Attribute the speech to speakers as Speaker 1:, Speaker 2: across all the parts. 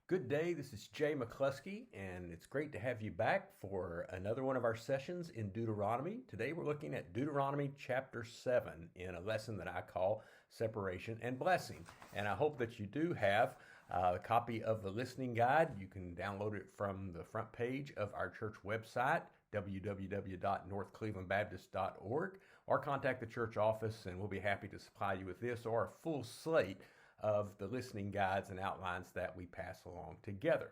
Speaker 1: Good day, this is Jay McCluskey, and it's great to have you back for another one of our sessions in Deuteronomy. Today we're looking at Deuteronomy chapter 7 in a lesson that I call Separation and Blessing. And I hope that you do have a copy of the listening guide. You can download it from the front page of our church website, www.northclevelandbaptist.org, or contact the church office and we'll be happy to supply you with this or a full slate of the listening guides and outlines that we pass along together.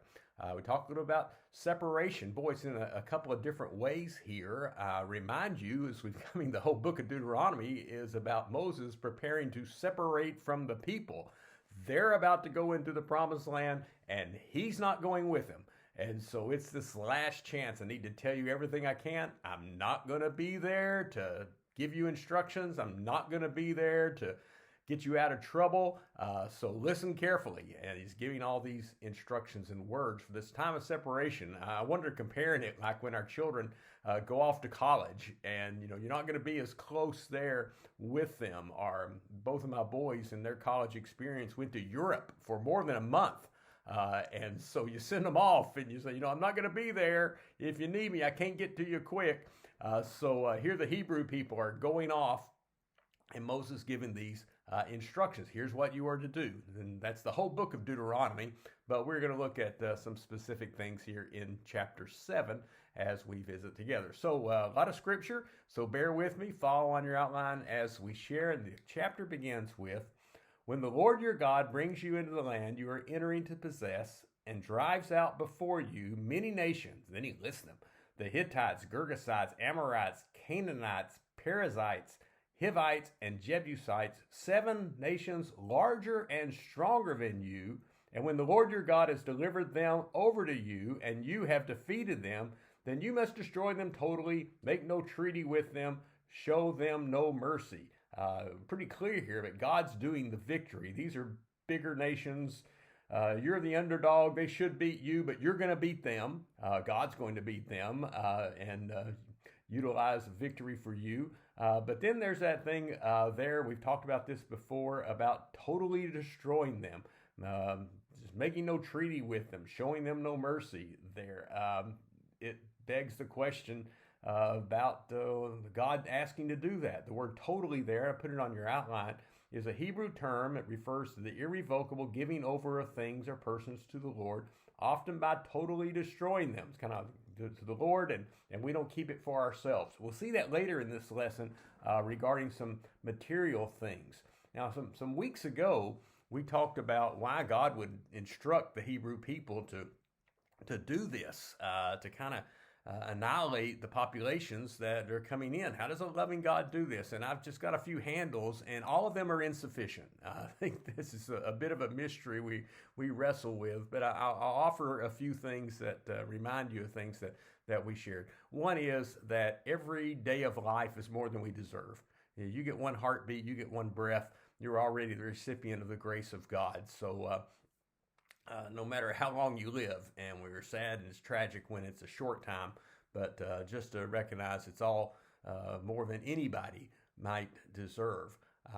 Speaker 1: We talked a little about separation. Boy, it's in a couple of different ways here. Remind you, as we're coming, the whole book of Deuteronomy is about Moses preparing to separate from the people. They're about to go into the promised land, and he's not going with them. And so it's this last chance. I need to tell you everything I can. I'm not going to be there to give you instructions. I'm not going to be there to get you out of trouble. So listen carefully. And he's giving all these instructions and words for this time of separation. I wonder, comparing it like when our children go off to college and, you're not going to be as close there with them. Or both of my boys in their college experience went to Europe for more than a month. And so you send them off and you say, I'm not going to be there. If you need me, I can't get to you quick. So here the Hebrew people are going off, and Moses given these instructions. Here's what you are to do. And that's the whole book of Deuteronomy, but we're going to look at some specific things here in chapter 7 as we visit together. So a lot of scripture, so bear with me, follow on your outline as we share. And the chapter begins with, when the Lord your God brings you into the land you are entering to possess and drives out before you many nations, then he lists them, the Hittites, Girgashites, Amorites, Canaanites, Perizzites, Hivites, and Jebusites, 7 nations larger and stronger than you. And when the Lord your God has delivered them over to you, and you have defeated them, then you must destroy them totally, make no treaty with them, show them no mercy. Pretty clear here that God's doing the victory. These are bigger nations. You're the underdog. They should beat you, but you're going to beat them. God's going to beat them and utilize victory for you. But then there's that thing there. We've talked about this before about totally destroying them, just making no treaty with them, showing them no mercy there. It begs the question about God asking to do that. The word totally there, I put it on your outline, is a Hebrew term. It refers to the irrevocable giving over of things or persons to the Lord, often by totally destroying them. It's kind of to the Lord, and we don't keep it for ourselves. We'll see that later in this lesson regarding some material things. Now, some weeks ago, we talked about why God would instruct the Hebrew people to do this, to kind of annihilate the populations that are coming in. How does a loving God do this? And I've just got a few handles, and all of them are insufficient. I think this is a bit of a mystery we wrestle with, but I'll offer a few things that remind you of things that we shared. One is that every day of life is more than we deserve. You get one heartbeat, you get one breath, you're already the recipient of the grace of God. So no matter how long you live, and we're sad and it's tragic when it's a short time, but just to recognize it's all more than anybody might deserve.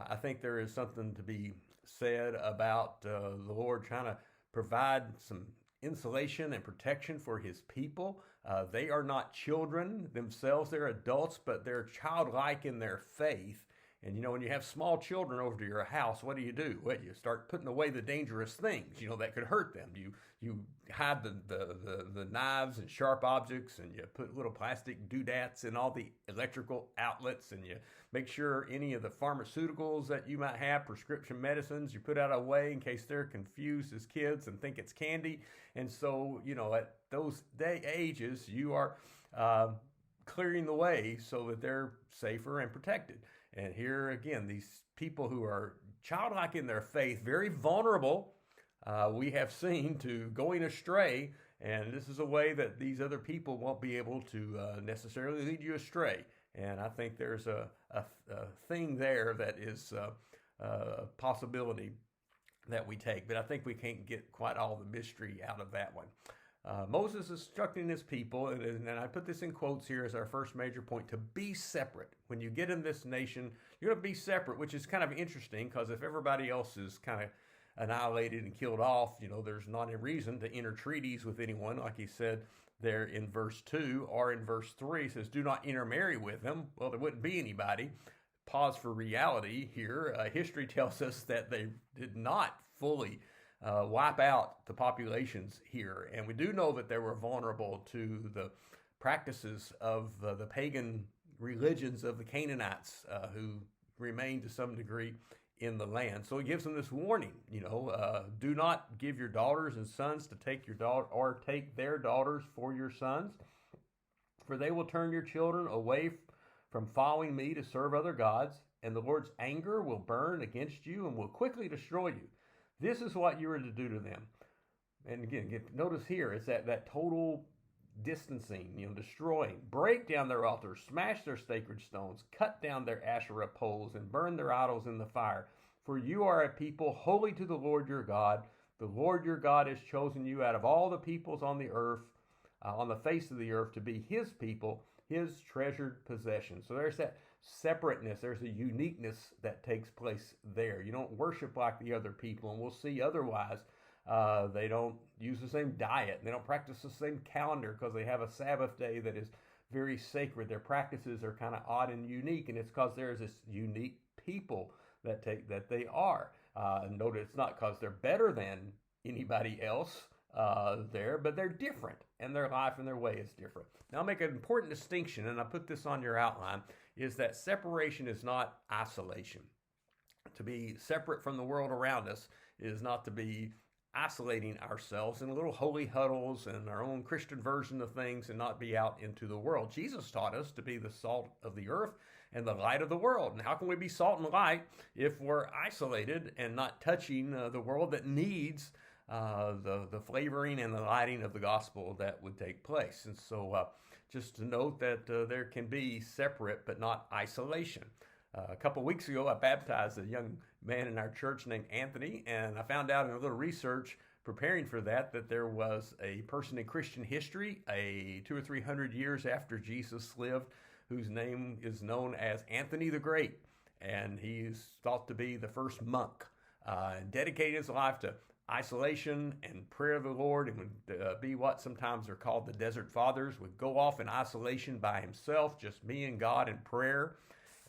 Speaker 1: I think there is something to be said about the Lord trying to provide some insulation and protection for his people. They are not children themselves, they're adults, but they're childlike in their faith. And, when you have small children over to your house, what do? Well, you start putting away the dangerous things, that could hurt them. You hide the knives and sharp objects, and you put little plastic doodads in all the electrical outlets, and you make sure any of the pharmaceuticals that you might have, prescription medicines, you put out of the way in case they're confused as kids and think it's candy. And so, at those ages, you are clearing the way so that they're safer and protected. And here again, these people who are childlike in their faith, very vulnerable, we have seen, to going astray. And this is a way that these other people won't be able to necessarily lead you astray. And I think there's a thing there that is a possibility that we take. But I think we can't get quite all the mystery out of that one. Moses is instructing his people, and I put this in quotes here as our first major point, to be separate. When you get in this nation, you're going to be separate, which is kind of interesting, because if everybody else is kind annihilated and killed off, there's not a reason to enter treaties with anyone, like he said there in verse 2, or in verse 3, he says, do not intermarry with them. Well, there wouldn't be anybody. Pause for reality here. History tells us that they did not fully wipe out the populations here. And we do know that they were vulnerable to the practices of the pagan religions of the Canaanites who remained to some degree in the land. So he gives them this warning, do not give your daughters and sons to take your daughter or take their daughters for your sons, for they will turn your children away from following me to serve other gods, and the Lord's anger will burn against you and will quickly destroy you. This is what you are to do to them. And again, notice here, it's that total distancing, destroying, break down their altars, smash their sacred stones, cut down their Asherah poles, and burn their idols in the fire. For you are a people holy to the Lord your God. The Lord your God has chosen you out of all the peoples on the earth, on the face of the earth, to be his people, his treasured possession. So there's that separateness, there's a uniqueness that takes place there. You don't worship like the other people, and we'll see otherwise. They don't use the same diet. They don't practice the same calendar because they have a Sabbath day that is very sacred. Their practices are kind of odd and unique, and it's because there's this unique people that they are. Note it's not because they're better than anybody else there, but they're different, and their life and their way is different. Now, I'll make an important distinction, and I put this on your outline, is that separation is not isolation. To be separate from the world around us is not to be isolating ourselves in little holy huddles and our own Christian version of things and not be out into the world. Jesus taught us to be the salt of the earth and the light of the world. And how can we be salt and light if we're isolated and not touching the world that needs the flavoring and the lighting of the gospel that would take place? And so just to note that there can be separate but not isolation. A couple weeks ago, I baptized a young man in our church named Anthony, and I found out in a little research preparing for that there was a person in Christian history, 200 or 300 years after Jesus lived, whose name is known as Anthony the Great, and he's thought to be the first monk, and dedicated his life to isolation and prayer of the Lord, and would be what sometimes are called the Desert Fathers, would go off in isolation by himself, just me and God in prayer.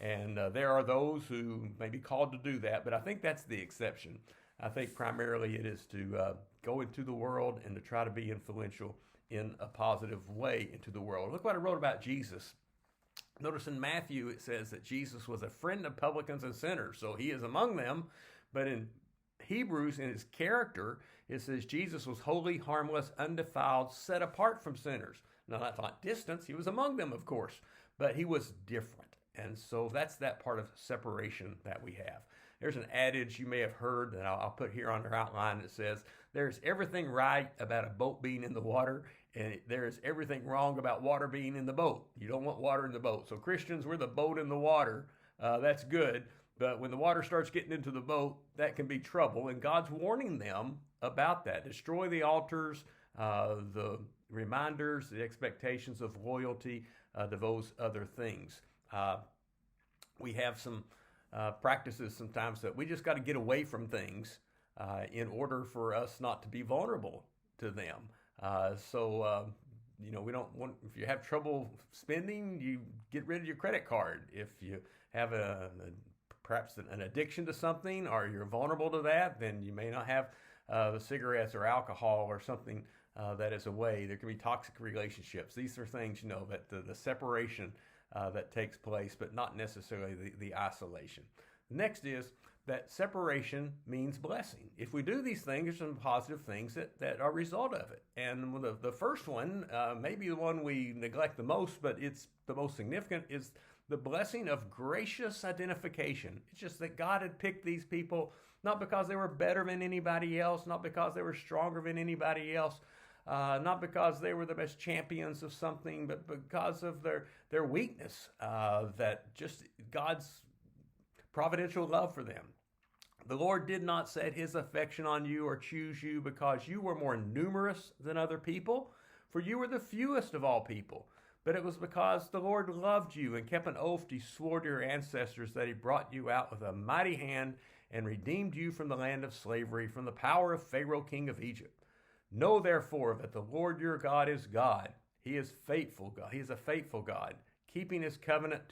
Speaker 1: And there are those who may be called to do that, but I think that's the exception. I think primarily it is to go into the world and to try to be influential in a positive way into the world. Look what I wrote about Jesus. Notice in Matthew it says that Jesus was a friend of publicans and sinners, so he is among them. But in Hebrews, in his character, it says Jesus was holy, harmless, undefiled, set apart from sinners. Now that's not distance. He was among them, of course, but he was different. And so that's that part of separation that we have. There's an adage you may have heard that I'll put here on our outline that says, there's everything right about a boat being in the water, and there is everything wrong about water being in the boat. You don't want water in the boat. So Christians, we're the boat in the water. That's good. But when the water starts getting into the boat, that can be trouble. And God's warning them about that. Destroy the altars, the reminders, the expectations of loyalty to those other things. We have some practices sometimes that we just got to get away from things in order for us not to be vulnerable to them. We don't want, if you have trouble spending, you get rid of your credit card. If you have perhaps an addiction to something or you're vulnerable to that, then you may not have the cigarettes or alcohol or something that is away. There can be toxic relationships. These are things, that the separation that takes place, but not necessarily the isolation. The next is that separation means blessing. If we do these things, there's some positive things that are a result of it. And the first one, maybe the one we neglect the most, but it's the most significant, is the blessing of gracious identification. It's just that God had picked these people not because they were better than anybody else, not because they were stronger than anybody else, not because they were the best champions of something, but because of their weakness, that just God's providential love for them. The Lord did not set his affection on you or choose you because you were more numerous than other people, for you were the fewest of all people. But it was because the Lord loved you and kept an oath he swore to your ancestors that he brought you out with a mighty hand and redeemed you from the land of slavery, from the power of Pharaoh, king of Egypt. Know therefore that the Lord your God is God. He is faithful God. He is a faithful God, keeping his covenant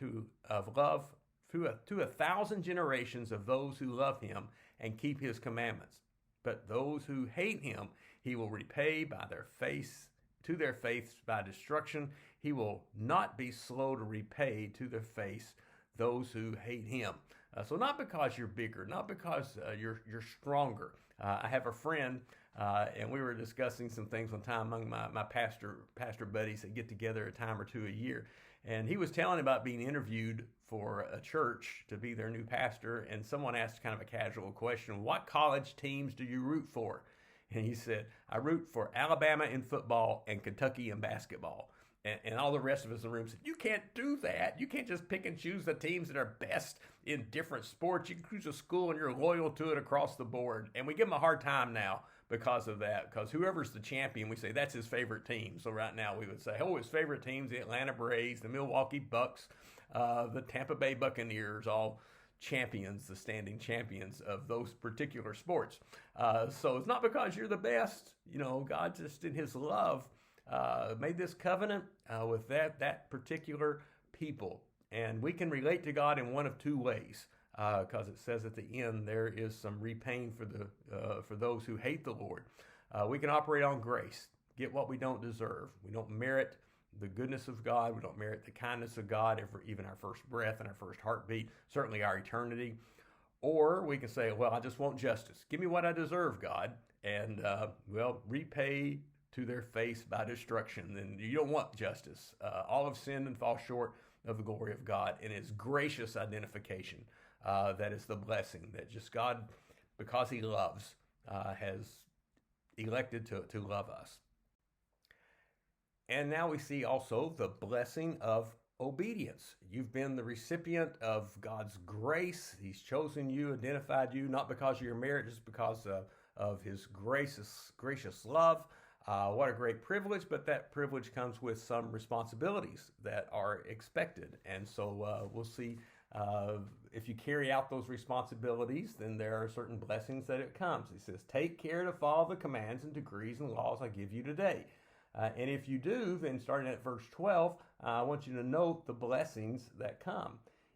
Speaker 1: of love to 1,000 generations of those who love him and keep his commandments. But those who hate him, he will repay to their face by destruction. He will not be slow to repay to their face those who hate him. So not because you're bigger, not because you're stronger. I have a friend, and we were discussing some things one time among my pastor buddies that get together a time or two a year. And he was telling about being interviewed for a church to be their new pastor. And someone asked kind of a casual question, what college teams do you root for? And he said, I root for Alabama in football and Kentucky in basketball. And all the rest of us in the room said, you can't do that. You can't just pick and choose the teams that are best in different sports. You can choose a school and you're loyal to it across the board. And we give them a hard time now because of that, because whoever's the champion, we say that's his favorite team. So right now we would say, his favorite teams, the Atlanta Braves, the Milwaukee Bucks, the Tampa Bay Buccaneers, all champions, the standing champions of those particular sports. So it's not because you're the best. God just in his love made this covenant with that particular people. And we can relate to God in one of two ways, because it says at the end there is some repaying for those who hate the Lord. We can operate on grace, get what we don't deserve. We don't merit the goodness of God. We don't merit the kindness of God, even our first breath and our first heartbeat, certainly our eternity. Or we can say, well, I just want justice. Give me what I deserve, God, and repay to their face by destruction. Then you don't want justice. All have sinned and fall short of the glory of God, and his gracious identification. That is the blessing that just God, because he loves, has elected to love us. And now we see also the blessing of obedience. You've been the recipient of God's grace. He's chosen you, identified you, not because of your merit, just because of his gracious love. What a great privilege, but that privilege comes with some responsibilities that are expected. And so we'll see if you carry out those responsibilities, then there are certain blessings that it comes. He says, take care to follow the commands and decrees and laws I give you today. And if you do, then starting at verse 12, I want you to note the blessings that come.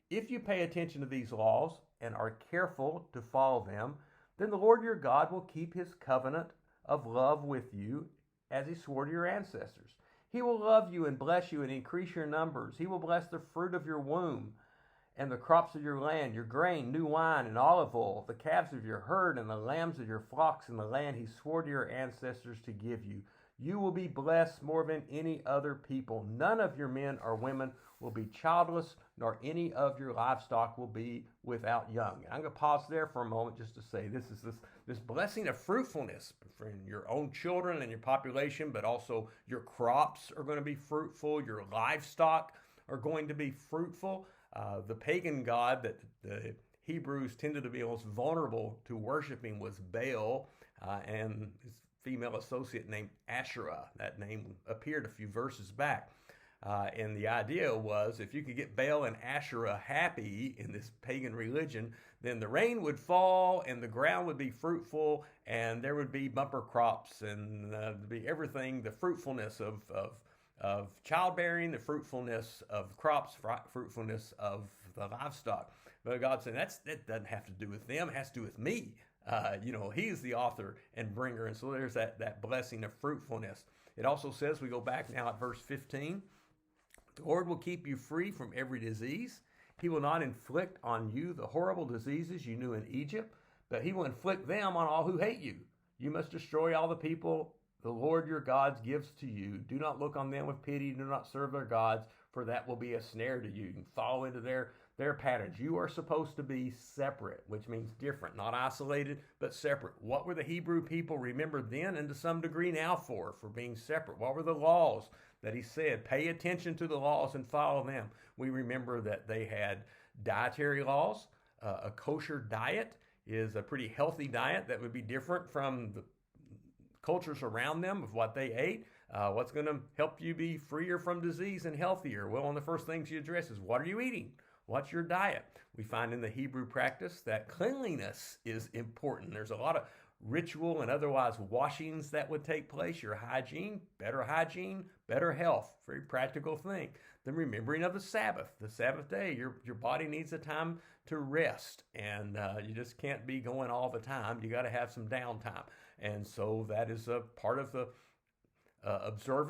Speaker 1: If you pay attention to these laws and are careful to follow them, then the Lord your God will keep his covenant of love with you as he swore to your ancestors. He will love you and bless you and increase your numbers. He will bless the fruit of your womb and the crops of your land, your grain, new wine, and olive oil, the calves of your herd and the lambs of your flocks in the land he swore to your ancestors to give you. You will be blessed more than any other people. None of your men or women will be childless, nor any of your livestock will be without young. And I'm going to pause there for a moment just to say this is this blessing of fruitfulness for your own children and your population, but also your crops are going to be fruitful. Your livestock are going to be fruitful. The pagan god that the Hebrews tended to be most vulnerable to worshiping was Baal, and his female associate named Asherah. That name appeared a few verses back. And the idea was if you could get Baal and Asherah happy in this pagan religion, then the rain would fall and the ground would be fruitful and there would be bumper crops and be everything, the fruitfulness of childbearing, the fruitfulness of crops, fruitfulness of the livestock. But God said that doesn't have to do with them, it has to do with me. He's the author and bringer. And so there's that blessing of fruitfulness. It also says, we go back now at verse 15, the Lord will keep you free from every disease. He will not inflict on you the horrible diseases you knew in Egypt, but he will inflict them on all who hate you. You must destroy all the people the Lord your God gives to you. Do not look on them with pity. Do not serve their gods, for that will be a snare to you. You can fall into their patterns. You are supposed to be separate, which means different, not isolated, but separate. What were the Hebrew people remembered then and to some degree now for being separate? What were the laws that he said? Pay attention to the laws and follow them. We remember that they had dietary laws. A kosher diet is a pretty healthy diet that would be different from the cultures around them of what they ate. What's going to help you be freer from disease and healthier? Well, one of the first things you address is, what are you eating? What's your diet? We find in the Hebrew practice that cleanliness is important. There's a lot of ritual and otherwise washings that would take place. Your hygiene, better health, very practical thing. The remembering of the Sabbath day. Your body needs a time to rest, and you just can't be going all the time. You got to have some downtime, and so that is a part of the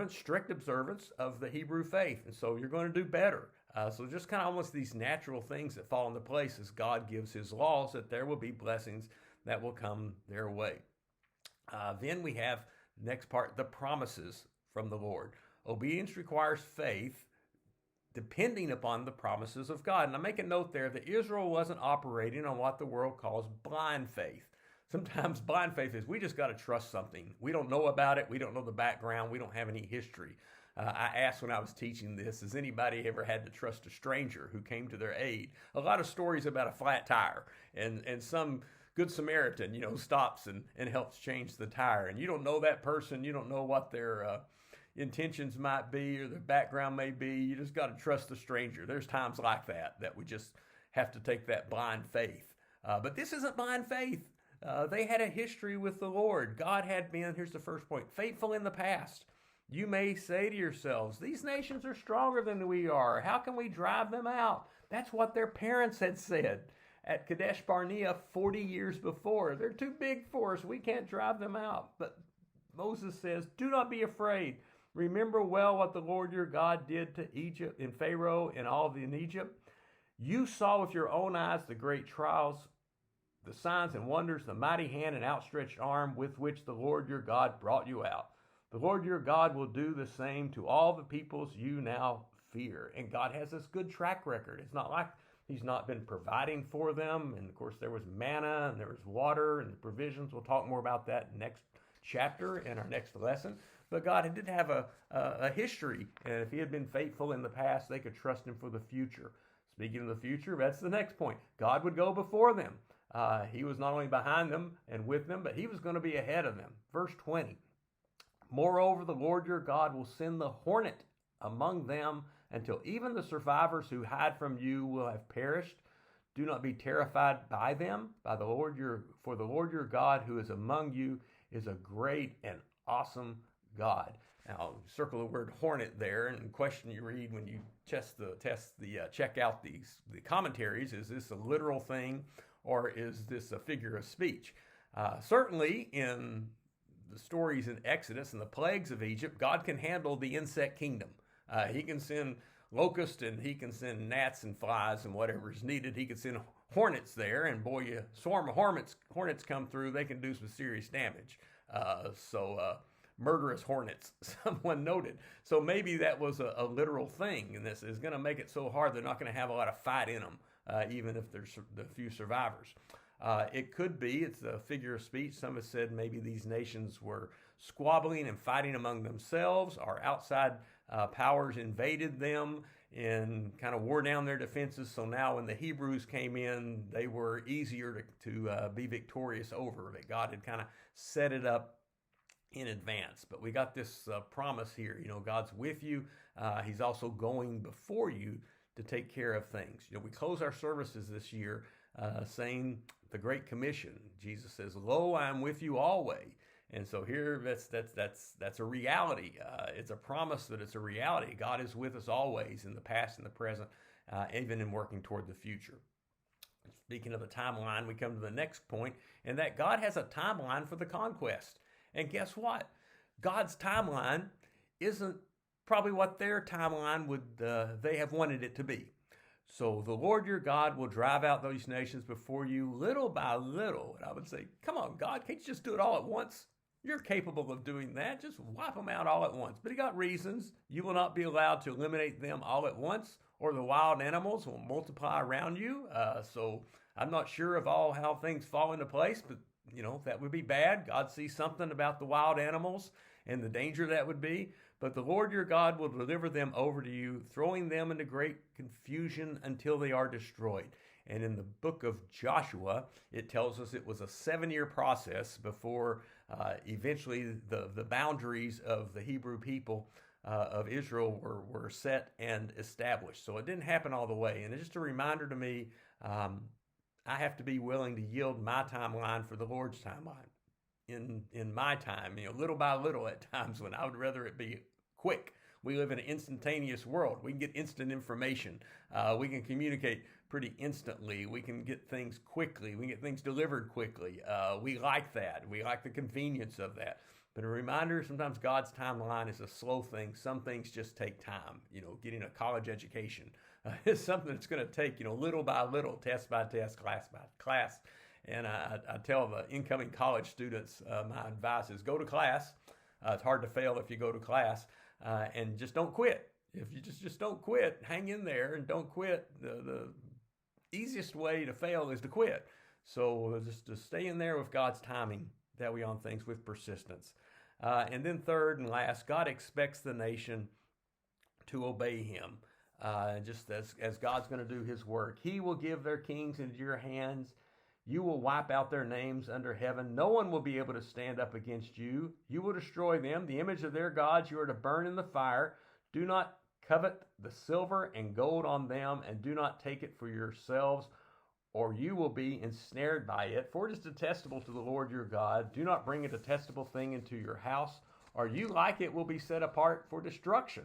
Speaker 1: strict observance of the Hebrew faith. And so you're going to do better. So just kind of almost these natural things that fall into place as God gives his laws, that there will be blessings that will come their way. Then we have the next part, the promises from the Lord. Obedience requires faith depending upon the promises of God. And I make a note there that Israel wasn't operating on what the world calls blind faith. Sometimes blind faith is we just got to trust something. We don't know about it. We don't know the background. We don't have any history. I asked when I was teaching this, has anybody ever had to trust a stranger who came to their aid? A lot of stories about a flat tire and some good Samaritan, stops and helps change the tire. And you don't know that person. You don't know what their intentions might be or their background may be. You just got to trust the stranger. There's times like that we just have to take that blind faith. But this isn't blind faith. They had a history with the Lord. God had been, here's the first point, faithful in the past. You may say to yourselves, these nations are stronger than we are. How can we drive them out? That's what their parents had said at Kadesh Barnea 40 years before. They're too big for us. We can't drive them out. But Moses says, do not be afraid. Remember well what the Lord your God did to Egypt and Pharaoh and all in Egypt. You saw with your own eyes the great trials, the signs and wonders, the mighty hand and outstretched arm with which the Lord your God brought you out. The Lord your God will do the same to all the peoples you now fear. And God has this good track record. It's not like he's not been providing for them. And of course, there was manna and there was water and the provisions. We'll talk more about that next chapter in our next lesson. But God did have a history. And if he had been faithful in the past, they could trust him for the future. Speaking of the future, that's the next point. God would go before them. He was not only behind them and with them, but he was going to be ahead of them. Verse 20. Moreover, the Lord your God will send the hornet among them until even the survivors who hide from you will have perished. Do not be terrified by them, for the Lord your God who is among you is a great and awesome God. Now, circle the word hornet there, and the question you read when you check out the commentaries: is this a literal thing, or is this a figure of speech? Certainly, in the stories in Exodus and the plagues of Egypt, God can handle the insect kingdom. He can send locusts and he can send gnats and flies and whatever is needed. He can send hornets there, and boy, a swarm of hornets come through, they can do some serious damage. Murderous hornets, someone noted. So maybe that was a literal thing, and this is going to make it so hard they're not going to have a lot of fight in them, even if there's the few survivors. It could be, it's a figure of speech. Some have said maybe these nations were squabbling and fighting among themselves, or outside powers invaded them and kind of wore down their defenses. So now when the Hebrews came in, they were easier to be victorious over. That God had kind of set it up in advance. But we got this promise here. God's with you. He's also going before you to take care of things. We close our services this year saying the Great Commission. Jesus says, "Lo, I am with you always." And so here, that's a reality. It's a promise that it's a reality. God is with us always, in the past and the present, even in working toward the future. Speaking of the timeline, we come to the next point, and that God has a timeline for the conquest. And guess what? God's timeline isn't probably what their timeline would they have wanted it to be. So the Lord your God will drive out those nations before you little by little. And I would say, come on, God, can't you just do it all at once? You're capable of doing that. Just wipe them out all at once. But he got reasons. You will not be allowed to eliminate them all at once, or the wild animals will multiply around you. So I'm not sure of how things fall into place, but that would be bad. God sees something about the wild animals and the danger that would be. But the Lord your God will deliver them over to you, throwing them into great confusion until they are destroyed. And in the book of Joshua, it tells us it was a 7-year process before eventually the boundaries of the Hebrew people of Israel were set and established. So it didn't happen all the way. And it's just a reminder to me, I have to be willing to yield my timeline for the Lord's timeline in my time, little by little at times when I would rather it be quick. We live in an instantaneous world. We can get instant information. We can communicate pretty instantly. We can get things quickly. We can get things delivered quickly. We like that. We like the convenience of that. But a reminder, sometimes God's timeline is a slow thing. Some things just take time. Getting a college education is something that's going to take, little by little, test by test, class by class. And I tell the incoming college students, my advice is go to class. It's hard to fail if you go to class, and just don't quit. If you just don't quit, hang in there and don't quit. The easiest way to fail is to quit. So just to stay in there with God's timing that we on things with persistence. And then third and last, God expects the nation to obey him. Just as God's going to do his work. He will give their kings into your hands. You will wipe out their names under heaven. No one will be able to stand up against you. You will destroy them. The image of their gods you are to burn in the fire. Do not covet the silver and gold on them, and do not take it for yourselves, or you will be ensnared by it. For it is detestable to the Lord your God. Do not bring a detestable thing into your house, or you like it will be set apart for destruction.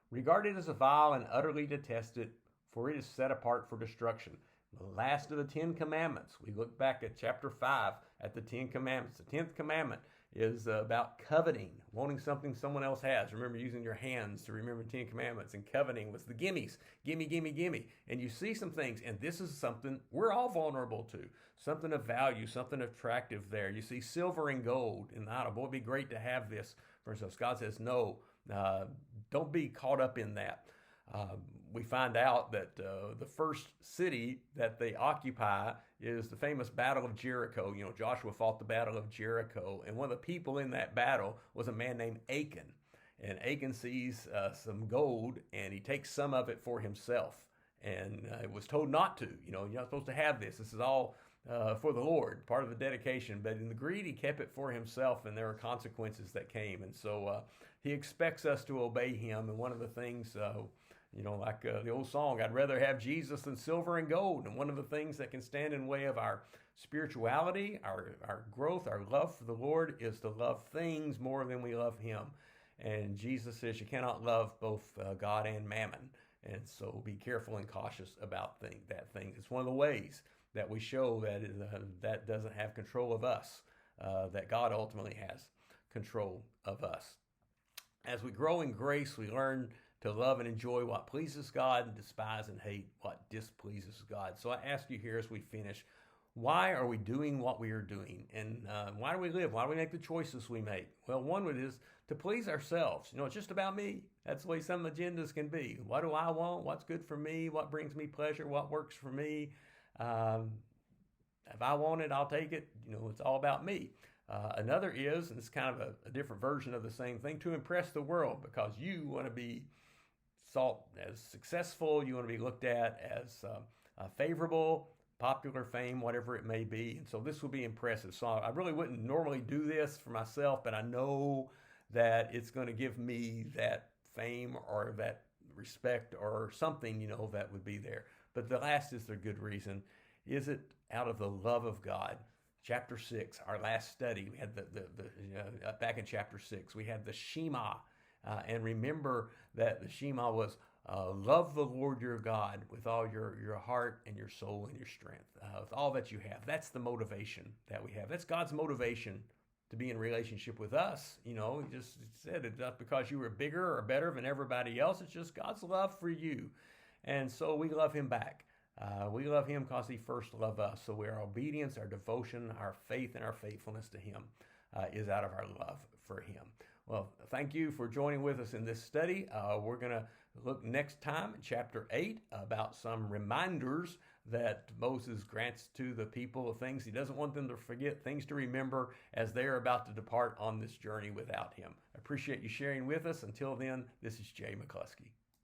Speaker 1: Regard it as a vile and utterly detest it, for it is set apart for destruction. The last of the 10 Commandments. We look back at chapter 5 at the 10 Commandments. The 10th commandment is about coveting, wanting something someone else has. Remember using your hands to remember 10 Commandments, and coveting was the gimmies. Gimme, gimme, gimme. And you see some things, and this is something we're all vulnerable to. Something of value, something attractive there. You see silver and gold in the idol. Boy, it'd be great to have this for ourselves. God says, no, don't be caught up in that. We find out that the first city that they occupy is the famous Battle of Jericho. Joshua fought the Battle of Jericho, and one of the people in that battle was a man named Achan. And Achan sees some gold, and he takes some of it for himself. And it was told not to. You're not supposed to have this. This is all for the Lord, part of the dedication. But in the greed, he kept it for himself, and there were consequences that came. And so he expects us to obey him. And one of the things... like the old song, I'd rather have Jesus than silver and gold. And one of the things that can stand in the way of our spirituality, our growth, our love for the Lord is to love things more than we love him. And Jesus says you cannot love both God and mammon. And so be careful and cautious about that thing. It's one of the ways that we show that that doesn't have control of us, that God ultimately has control of us. As we grow in grace, we learn to love and enjoy what pleases God and despise and hate what displeases God. So I ask you here as we finish, why are we doing what we are doing? And why do we live? Why do we make the choices we make? Well, one is to please ourselves. It's just about me. That's the way some agendas can be. What do I want? What's good for me? What brings me pleasure? What works for me? If I want it, I'll take it. It's all about me. Another is, and it's kind of a different version of the same thing, to impress the world, because you want to be thought as successful, you want to be looked at as favorable, popular, fame, whatever it may be. And so this will be impressive. So I really wouldn't normally do this for myself, but I know that it's going to give me that fame or that respect or something, that would be there. But the last is the good reason. Is it out of the love of God? Chapter 6, our last study, we had back in chapter 6, we had the Shema. And remember that the Shema was love the Lord your God with all your heart and your soul and your strength, with all that you have. That's the motivation that we have. That's God's motivation to be in relationship with us. He just said it's not because you were bigger or better than everybody else. It's just God's love for you. And so we love him back. We love him because he first loved us. So our obedience, our devotion, our faith, and our faithfulness to him is out of our love for him. Well, thank you for joining with us in this study. We're going to look next time in chapter 8 about some reminders that Moses grants to the people of things he doesn't want them to forget, things to remember as they're about to depart on this journey without him. I appreciate you sharing with us. Until then, this is Jay McCluskey.